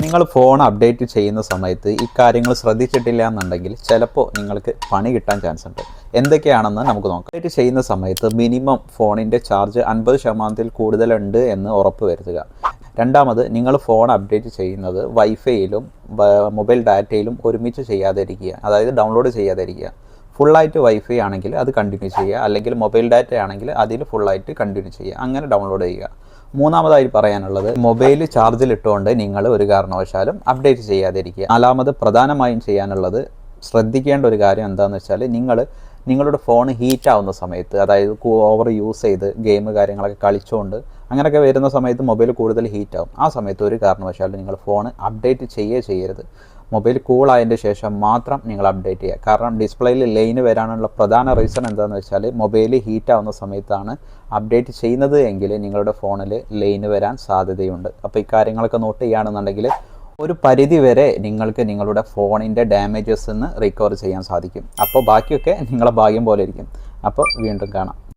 നിങ്ങൾ phone update ചെയ്യുന്ന സമയത്ത് ഈ കാര്യങ്ങൾ ശ്രദ്ധിച്ചിട്ടില്ല എന്നുണ്ടെങ്കിൽ ചിലപ്പോൾ നിങ്ങൾക്ക് പണി കിട്ടാൻ ചാൻസ് ഉണ്ട്. എന്തൊക്കെയാണെന്ന് നമുക്ക് നോക്കാം. അപ്ഡേറ്റ് ചെയ്യുന്ന സമയത്ത് മിനിമം ഫോണിൻ്റെ ചാർജ് 50% കൂടുതലുണ്ട് എന്ന് ഉറപ്പ് വരുത്തുക. രണ്ടാമത്, നിങ്ങൾ ഫോൺ അപ്ഡേറ്റ് ചെയ്യുന്നത് വൈഫൈയിലും മൊബൈൽ ഡാറ്റയിലും ഒരുമിച്ച് ചെയ്യാതിരിക്കുക, അതായത് ഡൗൺലോഡ് ചെയ്യാതിരിക്കുക. ഫുള്ളായിട്ട് വൈഫൈ ആണെങ്കിൽ അത് കണ്ടിന്യൂ ചെയ്യുക, അല്ലെങ്കിൽ മൊബൈൽ ഡാറ്റ ആണെങ്കിൽ അതിൽ ഫുള്ളായിട്ട് കണ്ടിന്യൂ ചെയ്യുക, അങ്ങനെ ഡൗൺലോഡ് ചെയ്യുക. മൂന്നാമതായി പറയാനുള്ളത്, മൊബൈൽ ചാർജിലിട്ടുകൊണ്ട് നിങ്ങൾ ഒരു കാരണവശാലും അപ്ഡേറ്റ് ചെയ്യാതിരിക്കുക. നാലാമത് പ്രധാനമായും ചെയ്യാനുള്ളത്, ശ്രദ്ധിക്കേണ്ട ഒരു കാര്യം എന്താണെന്ന് വെച്ചാൽ, നിങ്ങളുടെ ഫോൺ ഹീറ്റ് ആവുന്ന സമയത്ത്, അതായത് ഓവർ യൂസ് ചെയ്ത് ഗെയിം കാര്യങ്ങളൊക്കെ കളിച്ചുകൊണ്ട് അങ്ങനെയൊക്കെ വരുന്ന സമയത്ത് മൊബൈൽ കൂടുതൽ ഹീറ്റ് ആവും. ആ സമയത്ത് ഒരു കാരണവശാലും നിങ്ങൾ ഫോൺ അപ്ഡേറ്റ് ചെയ്യരുത്. മൊബൈൽ കൂളായതിൻ്റെ ശേഷം മാത്രം നിങ്ങൾ അപ്ഡേറ്റ് ചെയ്യുക. കാരണം ഡിസ്പ്ലേയിൽ ലൈന് വരാനുള്ള പ്രധാന റീസൺ എന്താണെന്ന് വെച്ചാൽ, മൊബൈൽ ഹീറ്റ് ആവുന്ന സമയത്താണ് അപ്ഡേറ്റ് ചെയ്യുന്നത് എങ്കിൽ നിങ്ങളുടെ ഫോണിൽ ലൈന് വരാൻ സാധ്യതയുണ്ട്. അപ്പോൾ ഈ കാര്യങ്ങളൊക്കെ നോട്ട് ചെയ്യുകയാണെന്നുണ്ടെങ്കിൽ ഒരു പരിധി വരെ നിങ്ങൾക്ക് നിങ്ങളുടെ ഫോണിൻ്റെ ഡാമേജസ് നിന്ന് റിക്കവർ ചെയ്യാൻ സാധിക്കും. അപ്പോൾ ബാക്കിയൊക്കെ നിങ്ങളെ ഭാഗ്യം പോലെ ഇരിക്കും. അപ്പോൾ വീണ്ടും കാണാം.